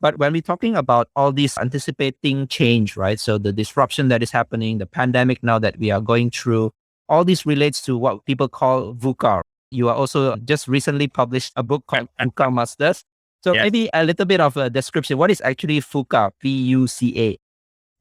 But when we're talking about all these anticipating change, right? So the disruption that is happening, the pandemic now that we are going through, all this relates to what people call VUCA. You are also just recently published a book called VUCA Masters. So Yes. maybe a little bit of a description. What is actually VUCA, VUCA?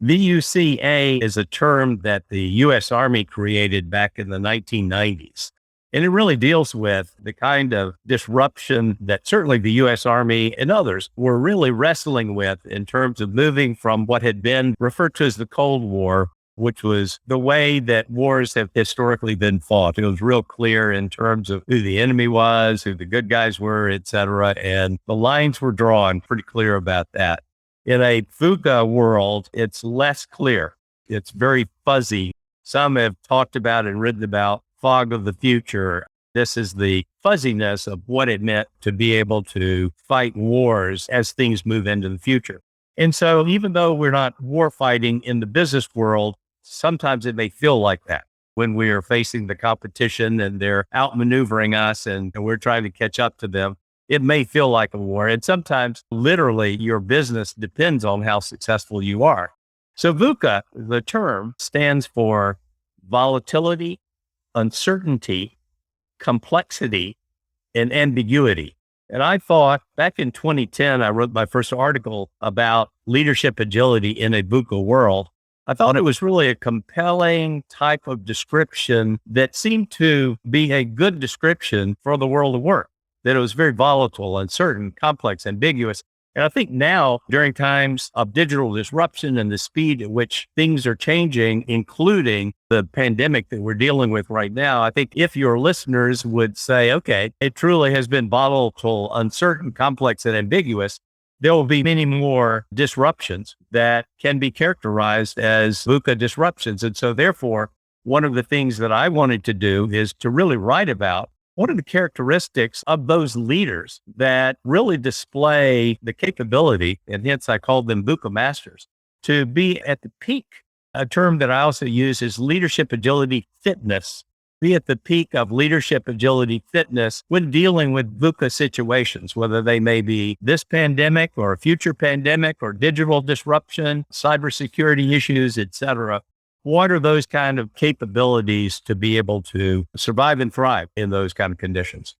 VUCA is a term that the U.S. Army created back in the 1990s. And it really deals with the kind of disruption that certainly the U.S. Army and others were really wrestling with in terms of moving from what had been referred to as the Cold War, which was the way that wars have historically been fought. It was real clear in terms of who the enemy was, who the good guys were, et cetera. And the lines were drawn pretty clear about that. In a VUCA world, it's less clear. It's very fuzzy. Some have talked about and written about fog of the future. This is the fuzziness of what it meant to be able to fight wars as things move into the future. And so even though we're not war fighting in the business world, sometimes it may feel like that when we are facing the competition and they're outmaneuvering us and we're trying to catch up to them. It may feel like a war. And sometimes literally your business depends on how successful you are. So VUCA, the term, stands for volatility, uncertainty, complexity, and ambiguity. And I thought back in 2010, I wrote my first article about leadership agility in a VUCA world. I thought it was really a compelling type of description that seemed to be a good description for the world of work, that it was very volatile, uncertain, complex, ambiguous. And I think now, during times of digital disruption and the speed at which things are changing, including the pandemic that we're dealing with right now, I think if your listeners would say, okay, it truly has been volatile, uncertain, complex, and ambiguous, there will be many more disruptions that can be characterized as VUCA disruptions. And so therefore, one of the things that I wanted to do is to really write about what are the characteristics of those leaders that really display the capability, and hence I called them VUCA masters, to be at the peak. A term that I also use is leadership agility fitness. Be at the peak of leadership agility fitness when dealing with VUCA situations, whether they may be this pandemic or a future pandemic or digital disruption, cybersecurity issues, et cetera. What are those kind of capabilities to be able to survive and thrive in those kind of conditions?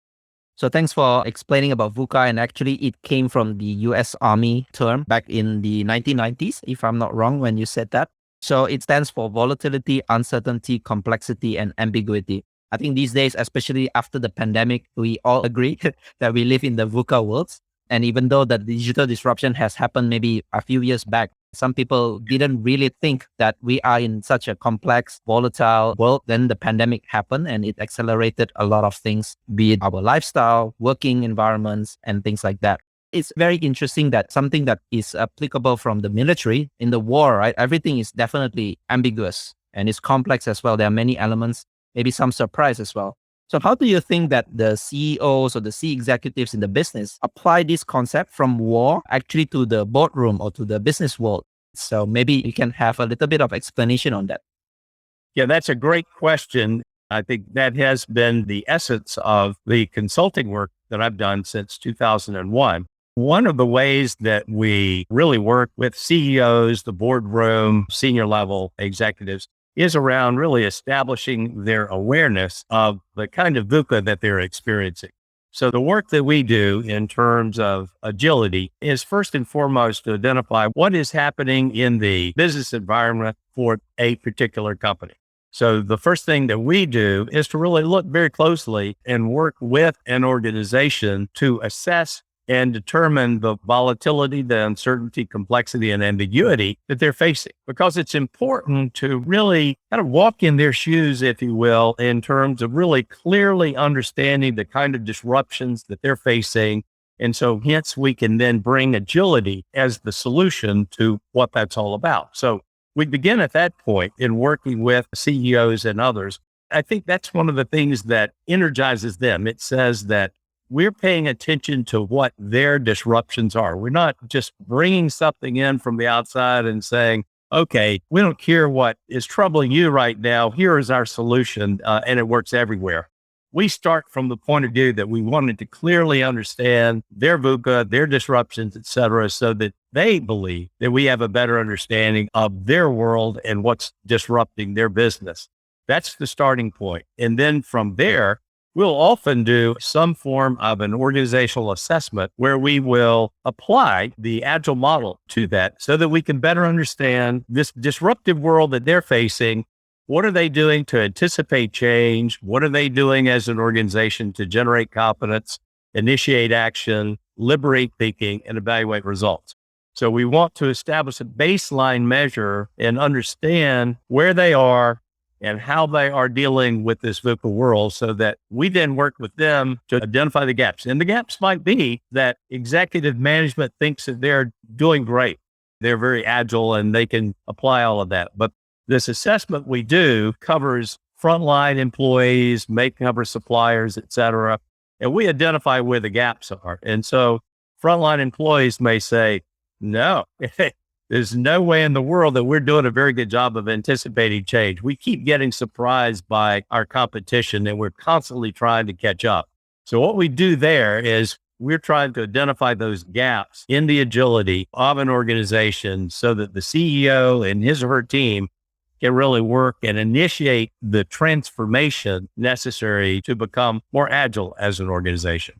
So thanks for explaining about VUCA. And actually, it came from the US Army term back in the 1990s, if I'm not wrong, when you said that. So it stands for volatility, uncertainty, complexity, and ambiguity. I think these days, especially after the pandemic, we all agree that we live in the VUCA worlds. And even though the digital disruption has happened maybe a few years back, some people didn't really think that we are in such a complex, volatile world. Then the pandemic happened and it accelerated a lot of things, be it our lifestyle, working environments, and things like that. It's very interesting that something that is applicable from the military in the war, right? Everything is definitely ambiguous and it's complex as well. There are many elements, maybe some surprise as well. So how do you think that the CEOs or the C executives in the business apply this concept from war actually to the boardroom or to the business world? So maybe you can have a little bit of explanation on that. Yeah, that's a great question. I think that has been the essence of the consulting work that I've done since 2001. One of the ways that we really work with CEOs, the boardroom, senior level executives, is around really establishing their awareness of the kind of VUCA that they're experiencing. So the work that we do in terms of agility is first and foremost to identify what is happening in the business environment for a particular company. So the first thing that we do is to really look very closely and work with an organization to assess and determine the volatility, the uncertainty, complexity, and ambiguity that they're facing. Because it's important to really kind of walk in their shoes, if you will, in terms of really clearly understanding the kind of disruptions that they're facing. And so hence we can then bring agility as the solution to what that's all about. So we begin at that point in working with CEOs and others. I think that's one of the things that energizes them. It says that we're paying attention to what their disruptions are. We're not just bringing something in from the outside and saying, okay, we don't care what is troubling you right now. Here is our solution, and it works everywhere. we start from the point of view that we wanted to clearly understand their VUCA, their disruptions, et cetera, so that they believe that we have a better understanding of their world and what's disrupting their business. That's the starting point. And then from there, we'll often do some form of an organizational assessment where we will apply the agile model to that so that we can better understand this disruptive world that they're facing. What are they doing to anticipate change? What are they doing as an organization to generate confidence, initiate action, liberate thinking, and evaluate results? So we want to establish a baseline measure and understand where they are and how they are dealing with this VUCA world so that we then work with them to identify the gaps. And the gaps might be that executive management thinks that they're doing great. They're very agile and they can apply all of that. But this assessment we do covers frontline employees, may cover suppliers, et cetera. And we identify where the gaps are. And so frontline employees may say, no, there's no way in the world that we're doing a very good job of anticipating change. We keep getting surprised by our competition and we're constantly trying to catch up. So what we do there is we're trying to identify those gaps in the agility of an organization so that the CEO and his or her team can really work and initiate the transformation necessary to become more agile as an organization.